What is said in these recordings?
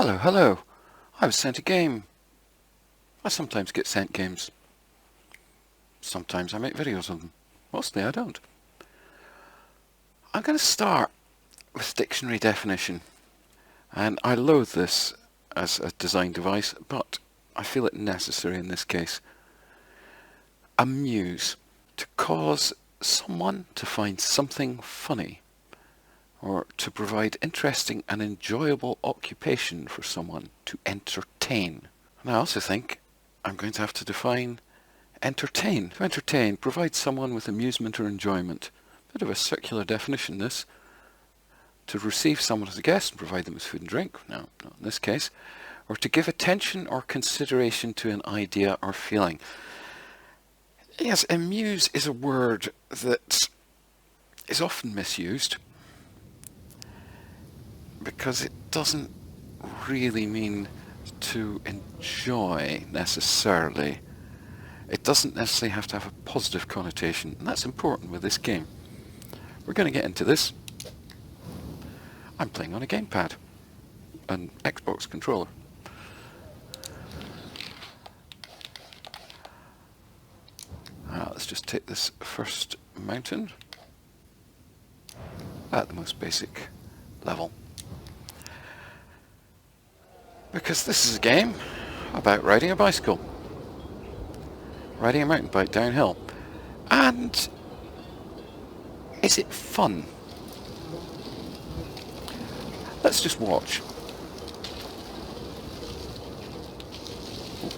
Hello, hello. I was sent a game. I sometimes get sent games. Sometimes I make videos of them. Mostly I don't. I'm going to start with dictionary definition. And I loathe this as a design device, but I feel it necessary in this case. Amuse. To cause someone to find something funny, or to provide interesting and enjoyable occupation for someone. To entertain. And I also think I'm going to have to define entertain. To entertain, provide someone with amusement or enjoyment. Bit of a circular definition, this. To receive someone as a guest and provide them with food and drink. No, not in this case. Or to give attention or consideration to an idea or feeling. Yes, amuse is a word that is often misused because it doesn't really mean to enjoy necessarily. It doesn't necessarily have to have a positive connotation, and that's important with this game. We're going to get into this. I'm playing on a gamepad, an Xbox controller. Let's just take this first mountain at the most basic level. Because this is a game about riding a bicycle. Riding a mountain bike downhill. And is it fun? Let's just watch.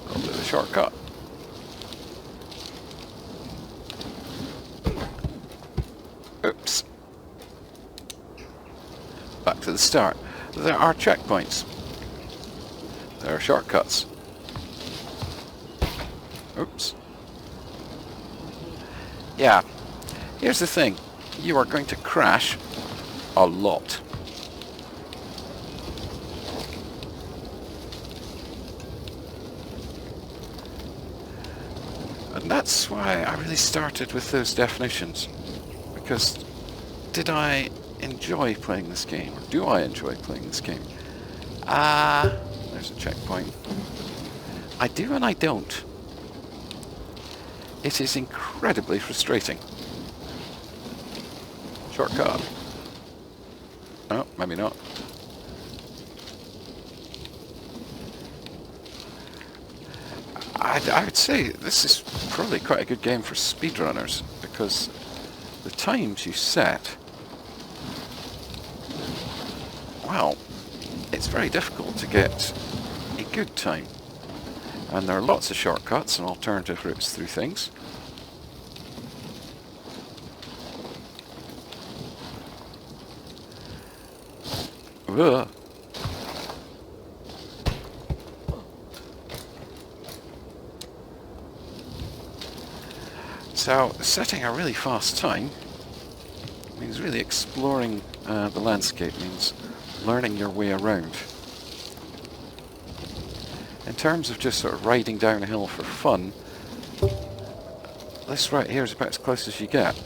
Got a bit of a shortcut. Oops. Back to the start. There are checkpoints. There are shortcuts. Oops. Yeah. Here's the thing. You are going to crash a lot. And that's why I really started with those definitions. Because did I enjoy playing this game? Or do I enjoy playing this game? There's a checkpoint. I do and I don't. It is incredibly frustrating. Shortcut. Oh, maybe not. I would say this is probably quite a good game for speedrunners, because the times you set, well, it's very difficult to get a good time. And there are lots of shortcuts and alternative routes through things. Ugh. So, setting a really fast time means really exploring the landscape, means learning your way around. In terms of just sort of riding down a hill for fun, this right here is about as close as you get.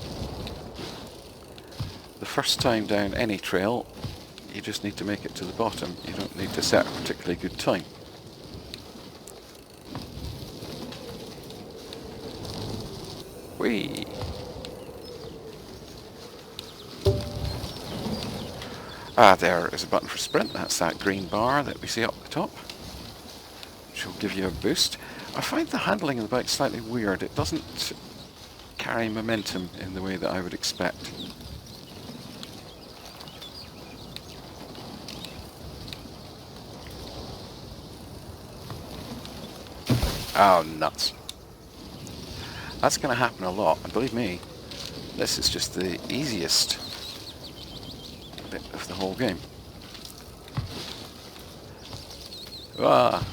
The first time down any trail, you just need to make it to the bottom. You don't need to set a particularly good time. Whee! There is a button for sprint. That's that green bar that we see up the top, which will give you a boost. I find the handling of the bike slightly weird. It doesn't carry momentum in the way that I would expect. Oh, nuts. That's going to happen a lot, and believe me, this is just the easiest bit of the whole game. Ah.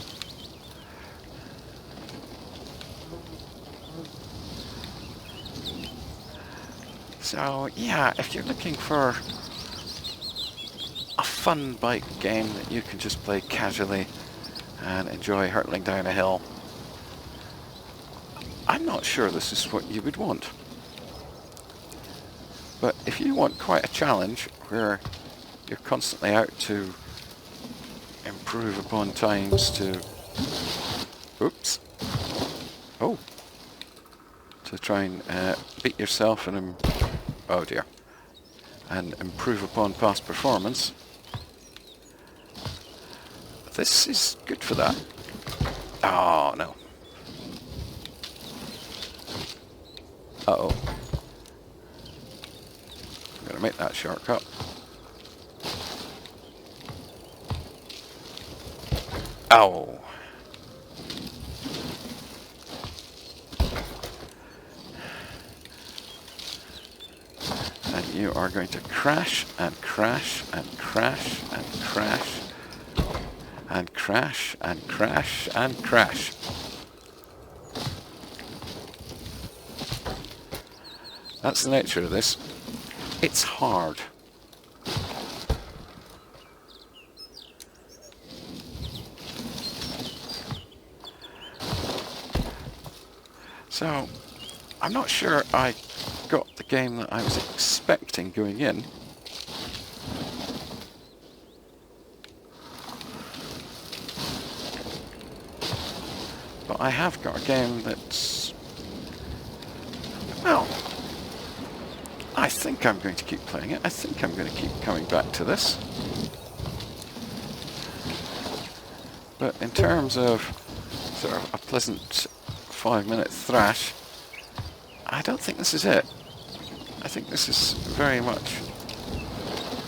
So, yeah, if you're looking for a fun bike game that you can just play casually and enjoy hurtling down a hill, I'm not sure this is what you would want. But if you want quite a challenge where you're constantly out to improve upon times to... Oops. Oh. To try and beat yourself and... oh dear. And improve upon past performance. This is good for that. Oh, no. Uh-oh. I'm going to make that shortcut. Ow. And you are going to crash and crash and crash and crash and crash and crash and crash. That's the nature of this. It's hard. So, I'm not sure I got the game that I was expecting going in. But I have got a game that's... well, I think I'm going to keep playing it. I think I'm going to keep coming back to this. But in terms of sort of a pleasant 5-minute thrash, I don't think this is it. I think this is very much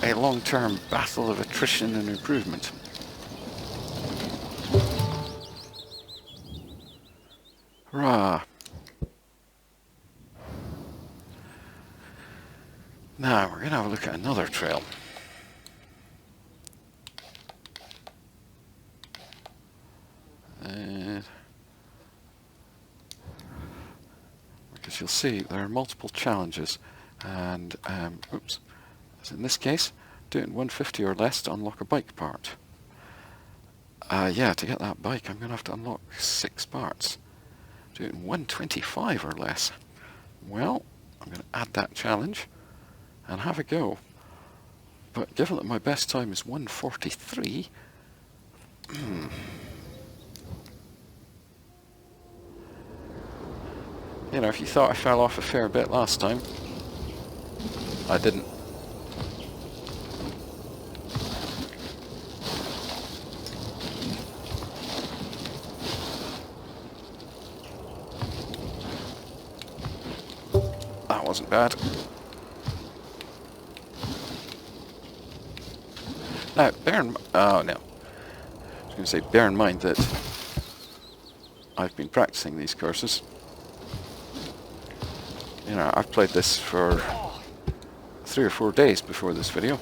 a long-term battle of attrition and improvement. Hurrah! Now, we're going to have a look at another trail. Because you'll see there are multiple challenges, and oops, as in this case, do it in 150 or less to unlock a bike part. Yeah, to get that bike I'm going to have to unlock 6 parts. Do it in 125 or less. Well, I'm going to add that challenge and have a go. But given that my best time is 143, you know, if you thought I fell off a fair bit last time, I didn't. That wasn't bad. Now, oh no. I was going to say, bear in mind that I've been practicing these courses. You know, I've played this for 3 or 4 days before this video.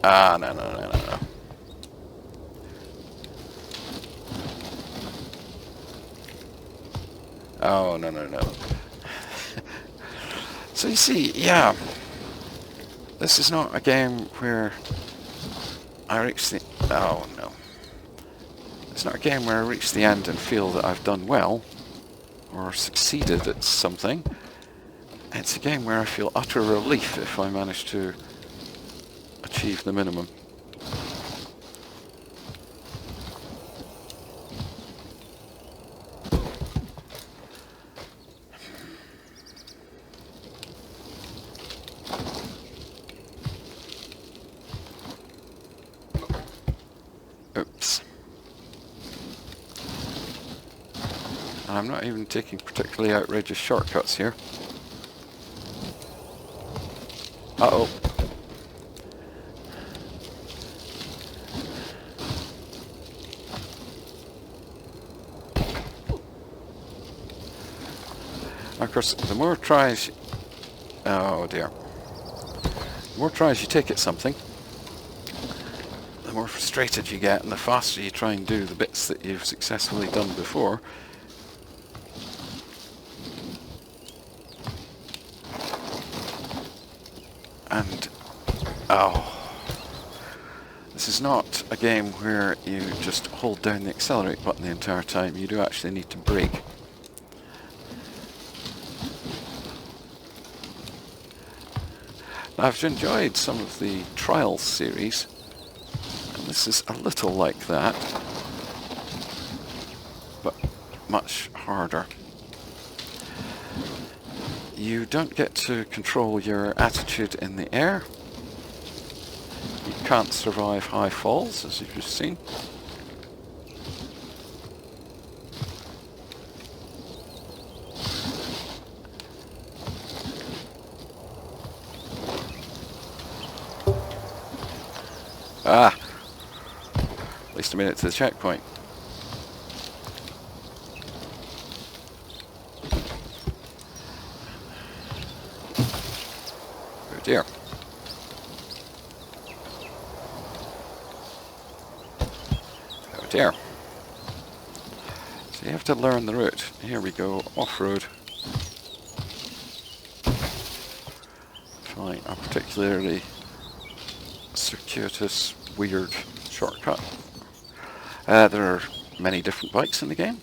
Ah, no. Oh, no. So you see, yeah, this is not a game where I reach the... oh, no. It's not a game where I reach the end and feel that I've done well, or succeeded at something. It's a game where I feel utter relief if I manage to achieve the minimum. Oops. And I'm not even taking particularly outrageous shortcuts here. Uh-oh. Of course, the more tries... oh dear. The more tries you take at something, the more frustrated you get, and the faster you try and do the bits that you've successfully done before. And... oh. This is not a game where you just hold down the accelerate button the entire time. You do actually need to brake. Now, I've enjoyed some of the Trials series, and this is a little like that, but much harder. You don't get to control your attitude in the air. You can't survive high falls, as you've just seen. Ah! At least I made it to the checkpoint. Oh dear. Oh dear. So you have to learn the route. Here we go, off-road. Trying a particularly circuitous, weird shortcut. There are many different bikes in the game,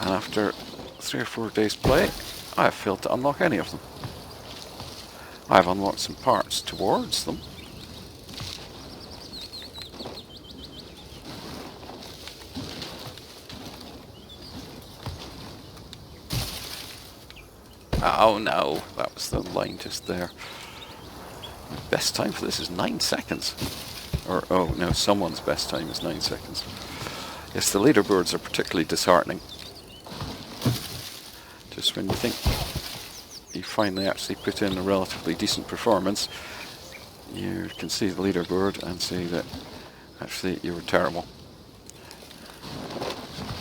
and after 3 or 4 days play, I have failed to unlock any of them. I've unlocked some parts towards them. Oh no, that was the line just there. Best time for this is 9 seconds. Or, oh no, someone's best time is 9 seconds. Yes, the leaderboards are particularly disheartening. Just when you think you finally actually put in a relatively decent performance, you can see the leaderboard and see that actually you were terrible.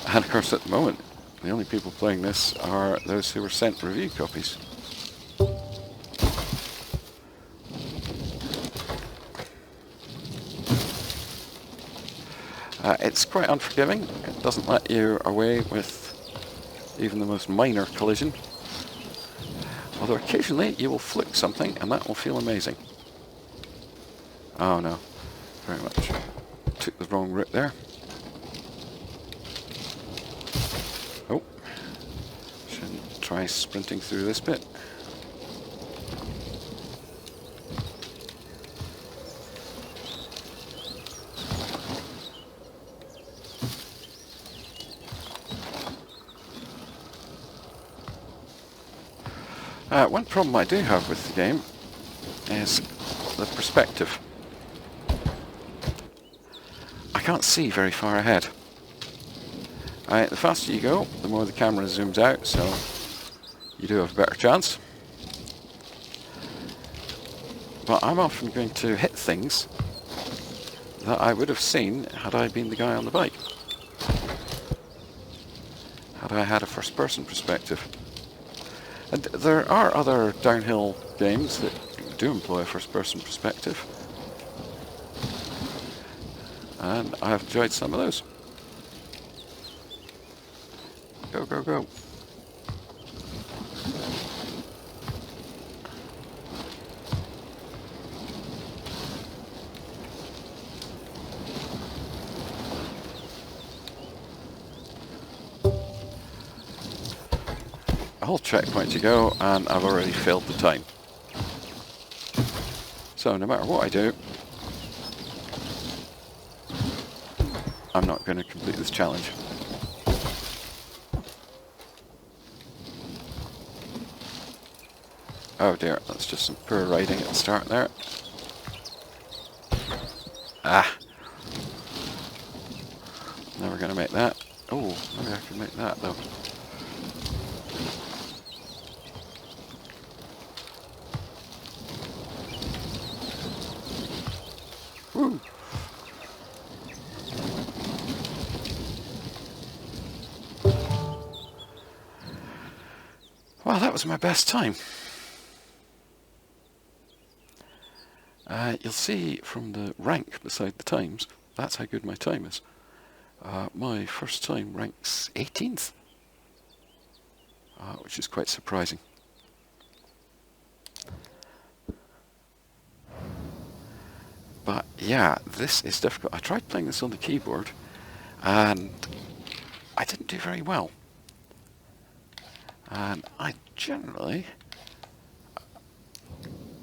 And of course at the moment, the only people playing this are those who were sent review copies. It's quite unforgiving. It doesn't let you away with even the most minor collision. Although occasionally you will flick something and that will feel amazing. Oh no, very much. Took the wrong route there. Oh, shouldn't try sprinting through this bit. One problem I do have with the game is the perspective. I can't see very far ahead. The faster you go, the more the camera zooms out, so you do have a better chance. But I'm often going to hit things that I would have seen had I been the guy on the bike. Had I had a first-person perspective. And there are other downhill games that do employ a first-person perspective. And I've enjoyed some of those. Go, go, go. A whole checkpoint to go, and I've already failed the time. So no matter what I do, I'm not going to complete this challenge. Oh dear, that's just some poor riding at the start there. Ah! Never going to make that. Oh, maybe I can make that though. Woo! Well, that was my best time. You'll see from the rank beside the times, that's how good my time is. My first time ranks 18th, which is quite surprising. But Yeah, this is difficult. I tried playing this on the keyboard, and I didn't do very well. And I generally,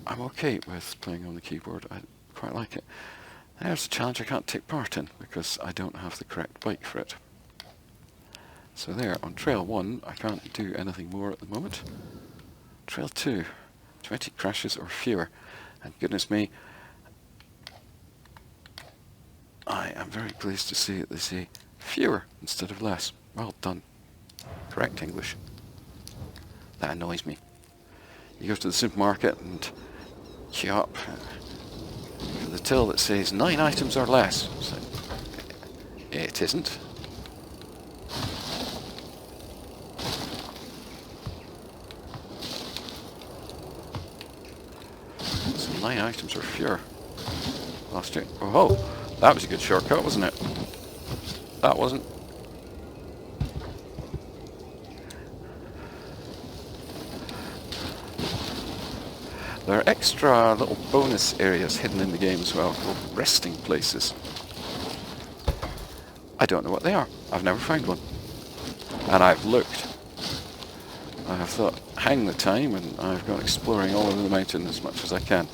I'm okay with playing on the keyboard. I quite like it. There's a challenge I can't take part in because I don't have the correct bike for it. So there, on Trail 1, I can't do anything more at the moment. Trail 2, 20 crashes or fewer. And goodness me, I am very pleased to see that they say fewer instead of less. Well done. Correct English. That annoys me. You go to the supermarket and queue up for the till that says 9 items or less. It's like, it isn't. So 9 items or fewer. Last year. Oh, that was a good shortcut, wasn't it? That wasn't. There are extra little bonus areas hidden in the game as well, called resting places. I don't know what they are. I've never found one. And I've looked. I have thought, hang the time, and I've gone exploring all over the mountain as much as I can.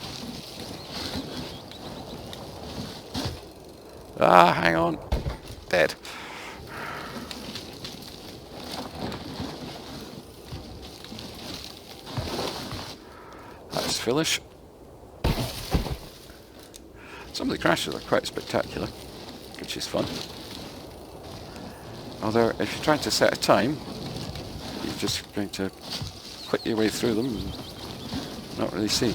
Ah, hang on. Dead. That's Phyllis. Some of the crashes are quite spectacular, which is fun. Although, if you're trying to set a time, you're just going to click your way through them and not really see.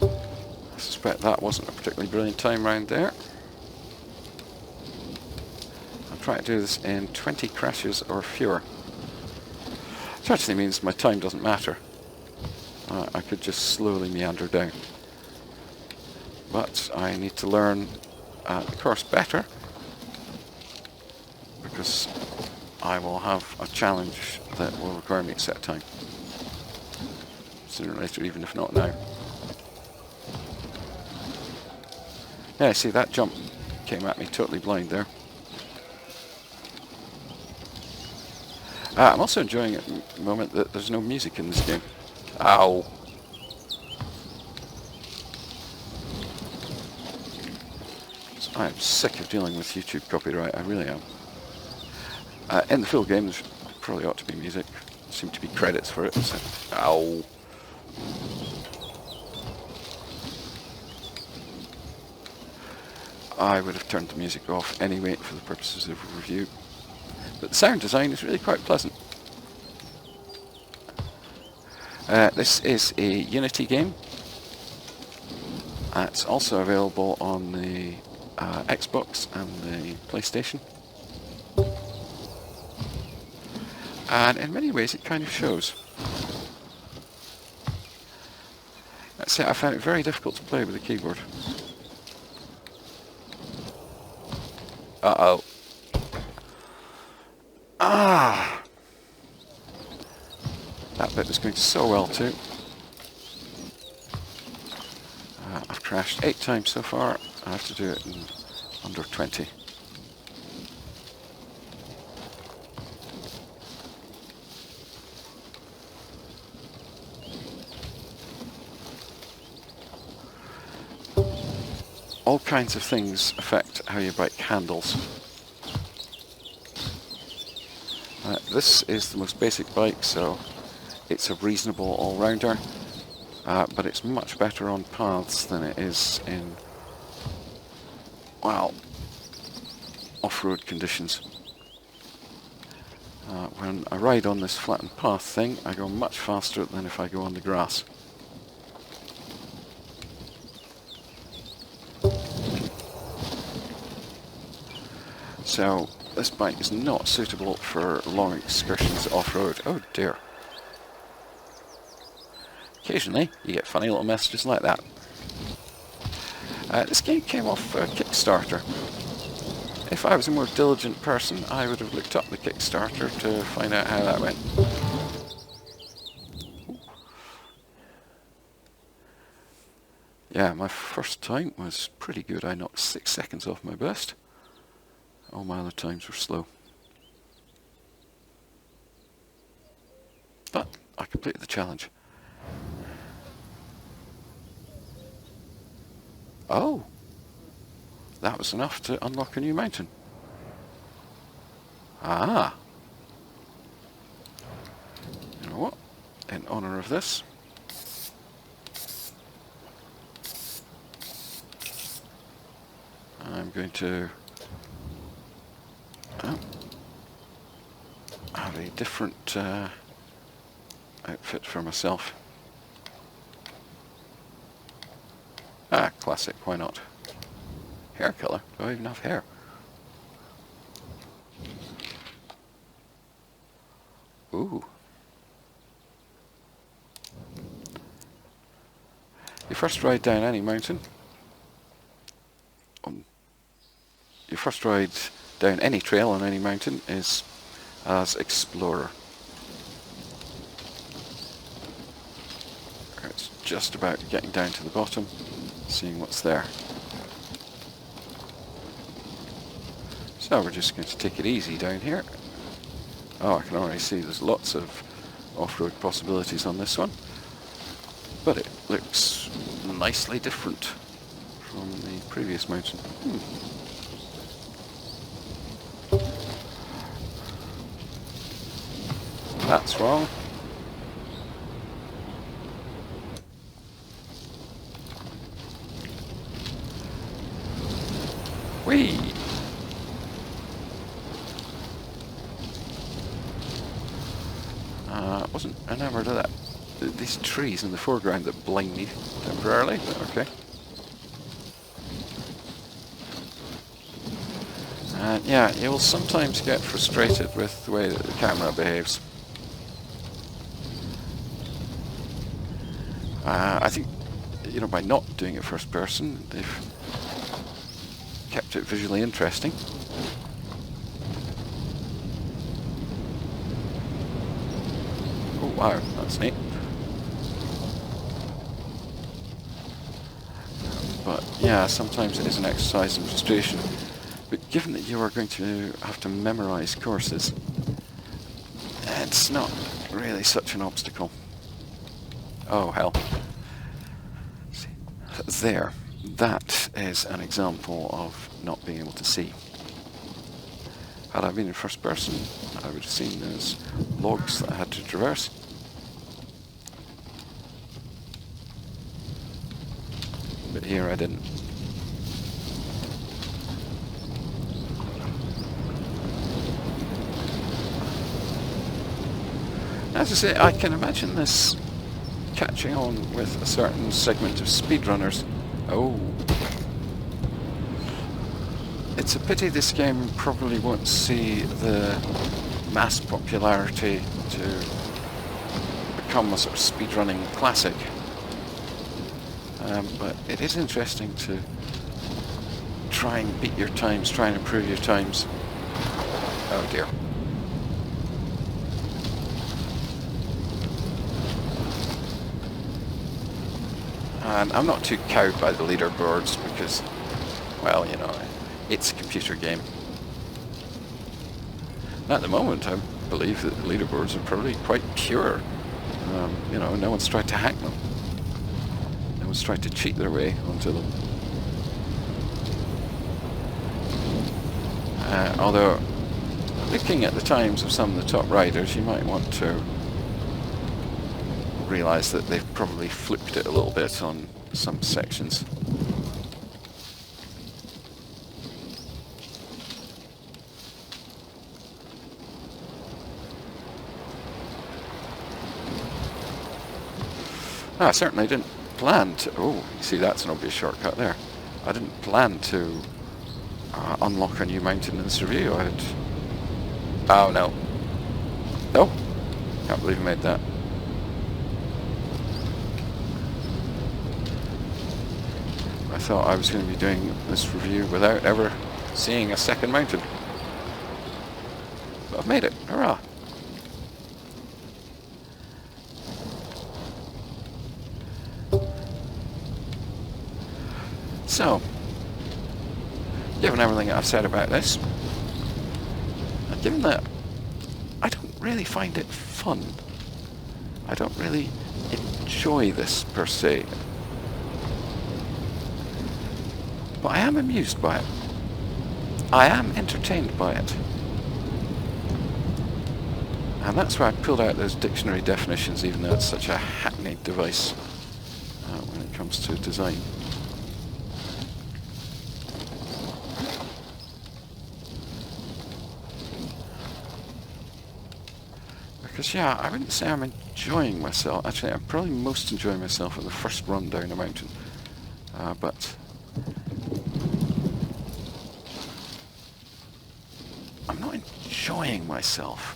I suspect that wasn't a particularly brilliant time round there. I'm trying to do this in 20 crashes or fewer. Which actually means my time doesn't matter. I could just slowly meander down. But I need to learn the course better, because I will have a challenge that will require me to set a time. Sooner or later, even if not now. Yeah, see, that jump came at me totally blind there. I'm also enjoying it at the moment that there's no music in this game. Ow! I'm sick of dealing with YouTube copyright, I really am. In the full game, there probably ought to be music. There seem to be credits for it. So, ow! I would have turned the music off anyway for the purposes of a review. But the sound design is really quite pleasant. This is a Unity game. It's also available on the Xbox and the PlayStation. And in many ways it kind of shows. That's it, I found it very difficult to play with the keyboard. Uh-oh. Ah! That bit was going so well too. I've crashed 8 times so far. I have to do it in under 20. All kinds of things affect how your bike handles. This is the most basic bike, so it's a reasonable all-rounder, but it's much better on paths than it is in, well, off-road conditions. When I ride on this flattened path thing, I go much faster than if I go on the grass. So this bike is not suitable for long excursions off-road. Oh dear. Occasionally you get funny little messages like that. This game came off Kickstarter. If I was a more diligent person, I would have looked up the Kickstarter to find out how that went. Yeah, my first time was pretty good. I knocked 6 seconds off my best. All my other times were slow. But I completed the challenge. Oh! That was enough to unlock a new mountain. Ah! You know what? In honour of this, I'm going to have a different outfit for myself. Ah, classic, why not? Hair colour? Do I even have hair? Ooh. You first ride down any mountain. Your first ride down any trail on any mountain is as explorer. It's just about getting down to the bottom, seeing what's there. So we're just going to take it easy down here. Oh, I can already see there's lots of off-road possibilities on this one, but it looks nicely different from the previous mountain. That's wrong. Whee! Wasn't enamoured of that. These trees in the foreground that blind me temporarily, but okay. And yeah, you will sometimes get frustrated with the way that the camera behaves. I think, you know, by not doing it first person, they've kept it visually interesting. Oh wow, that's neat. But yeah, sometimes it is an exercise in frustration. But given that you are going to have to memorise courses, it's not really such an obstacle. Oh hell. See, there. That is an example of not being able to see. Had I been in first person, I would have seen those logs that I had to traverse. But here I didn't. As I say, I can imagine this catching on with a certain segment of speedrunners. Oh. It's a pity this game probably won't see the mass popularity to become a sort of speedrunning classic. But it is interesting to try and beat your times, try and improve your times. Oh dear. And I'm not too cowed by the leaderboards because, well, you know, it's a computer game. And at the moment, I believe that the leaderboards are probably quite pure. You know, no one's tried to hack them. No one's tried to cheat their way onto them. Although, looking at the times of some of the top riders, you might want to realise that they've probably flipped it a little bit on some sections. I certainly didn't plan to... Oh, you see, that's an obvious shortcut there. I didn't plan to unlock a new mountain in this review. I had... Oh, no. No. Can't believe I made that. I thought I was going to be doing this review without ever seeing a second mountain. But I've made it. Hurrah. So, given everything I've said about this, and given that I don't really find it fun, I don't really enjoy this per se, but I am amused by it. I am entertained by it. And that's why I pulled out those dictionary definitions, even though it's such a hackneyed device when it comes to design. Because, yeah, I wouldn't say I'm enjoying myself. Actually, I'm probably most enjoying myself at the first run down the mountain. But I'm not enjoying myself.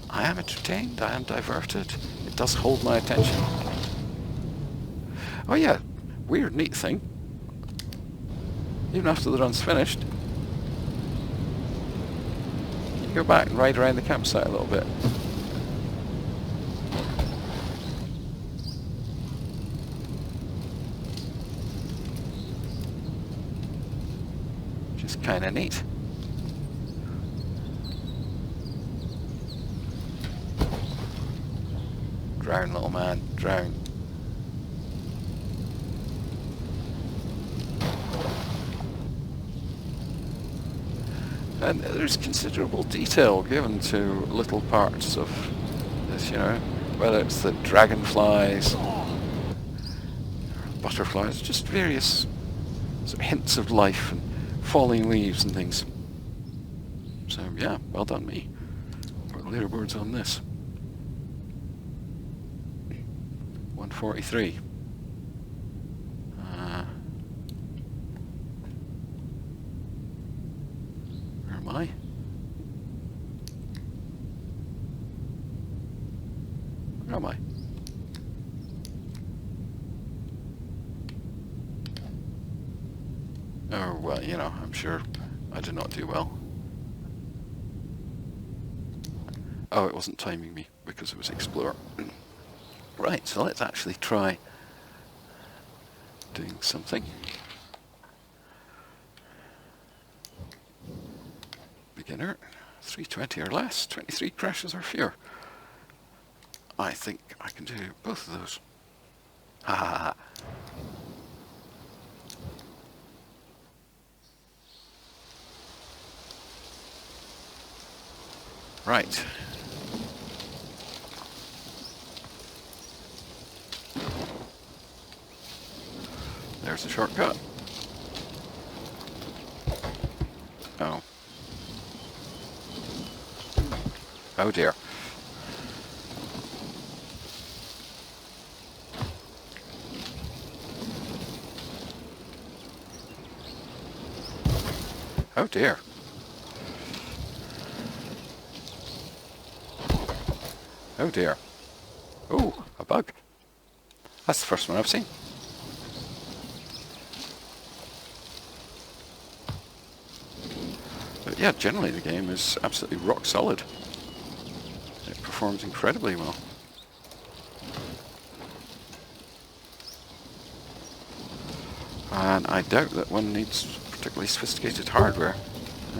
I am entertained, I am diverted. It does hold my attention. Oh yeah, weird neat thing. Even after the run's finished, you can go back and ride around the campsite a little bit. Just kind of neat. Drown, little man, drown. And there's considerable detail given to little parts of this, you know, whether it's the dragonflies, butterflies, just various sort of hints of life and falling leaves and things. So yeah, well done me. Got leaderboards on this. 143. Where am I? Where am I? Oh, well, you know, I'm sure I did not do well. Oh, it wasn't timing me because it was Explorer. Right, so let's actually try doing something. Beginner, 320 or less, 23 crashes or fewer. I think I can do both of those. Ha ha ha. Right. There's the shortcut. Oh. Oh dear. Oh dear. Oh dear. Oh, a bug. That's the first one I've seen. But yeah, generally the game is absolutely rock solid. It performs incredibly well. And I doubt that one needs particularly sophisticated hardware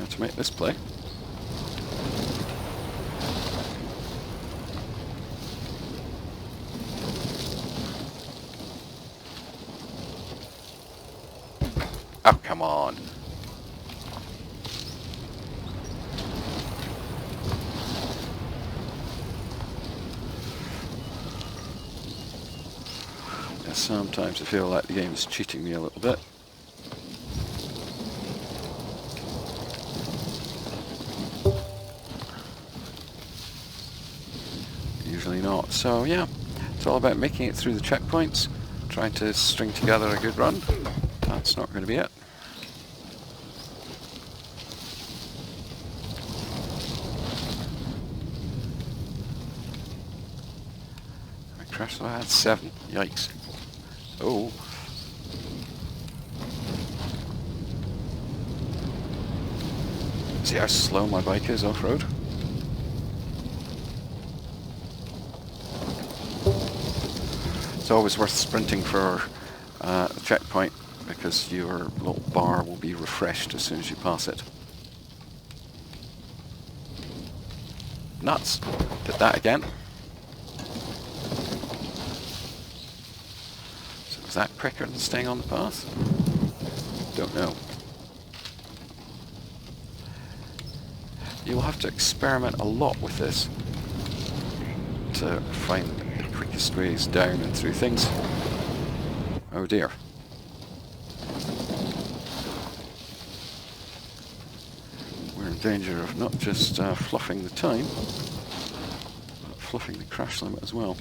to make this play. Oh, come on. Yeah, sometimes I feel like the game is cheating me a little bit. Usually not. So yeah, it's all about making it through the checkpoints, trying to string together a good run. That's not going to be it. I crashed, so I had 7. Yikes. Oh. See how slow my bike is off-road? It's always worth sprinting for the checkpoint, because your little bar will be refreshed as soon as you pass it. Nuts! Did that again. So was that quicker than staying on the path? Don't know. You'll have to experiment a lot with this to find the quickest ways down and through things. Oh dear. We're in danger of not just fluffing the time, but fluffing the crash limit as well.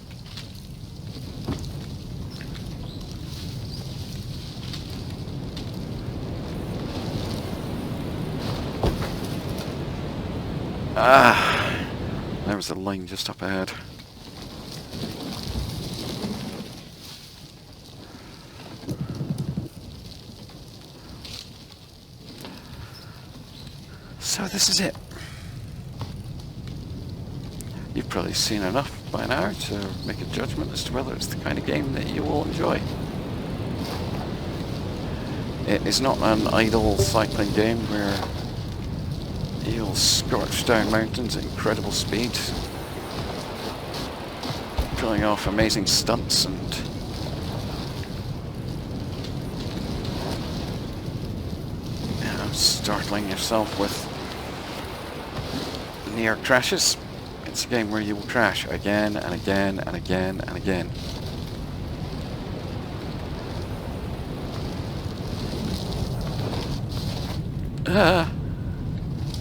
Ah, there was the line just up ahead. So this is it. You've probably seen enough by now to make a judgment as to whether it's the kind of game that you will enjoy. It is not an idle cycling game where you'll scorch down mountains at incredible speed, pulling off amazing stunts and startling yourself with near crashes. It's a game where you will crash again and again and again and again.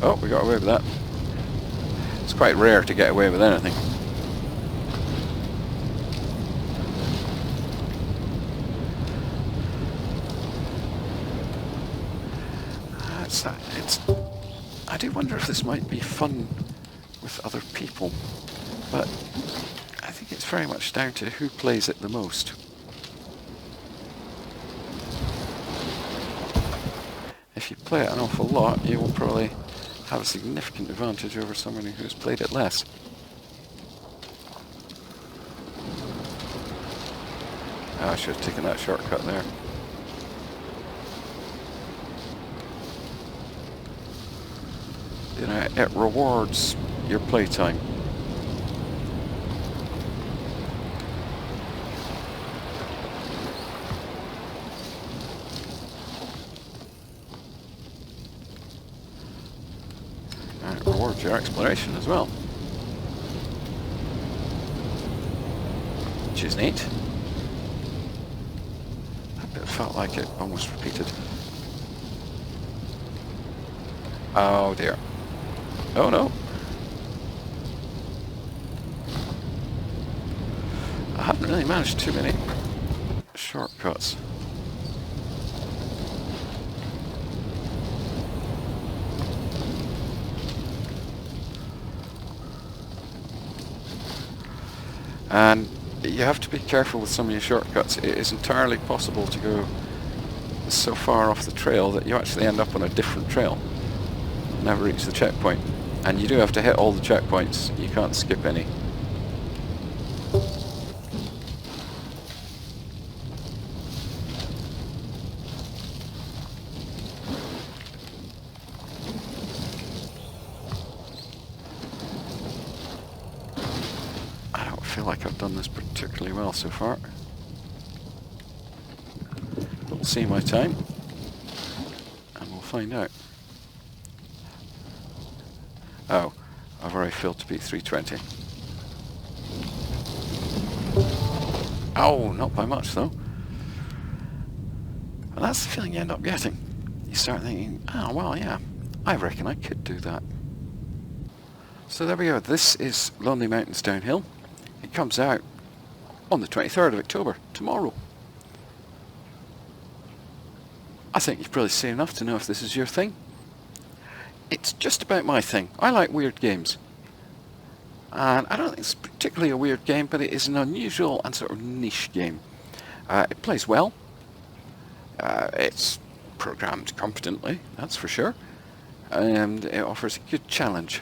Oh, we got away with that. It's quite rare to get away with anything. I do wonder if this might be fun with other people, but I think it's very much down to who plays it the most. If you play it an awful lot, you will probably have a significant advantage over someone who's played it less. Oh, I should have taken that shortcut there. You know, it rewards your playtime. And it rewards your exploration as well. Which is neat. That bit felt like it almost repeated. Oh dear. Oh no. I haven't really managed too many shortcuts. And you have to be careful with some of your shortcuts. It is entirely possible to go so far off the trail that you actually end up on a different trail. Never reach the checkpoint. And you do have to hit all the checkpoints. You can't skip any. I don't feel like I've done this particularly well so far. But we'll see my time. And we'll find out. Oh, I've already failed to beat 320. Oh, not by much though. And that's the feeling you end up getting. You start thinking, oh well, yeah, I reckon I could do that. So there we go, this is Lonely Mountains Downhill. It comes out on the 23rd of October, tomorrow. I think you've probably seen enough to know if this is your thing. It's just about my thing. I like weird games. And I don't think it's particularly a weird game, but it is an unusual and sort of niche game. It plays well. It's programmed competently, that's for sure. And it offers a good challenge.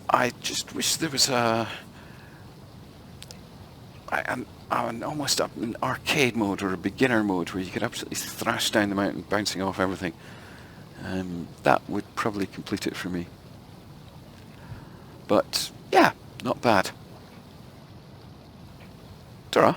I just wish there was a... almost an arcade mode or a beginner mode where you could absolutely thrash down the mountain, bouncing off everything. That would probably complete it for me. But yeah, not bad. Ta-ra.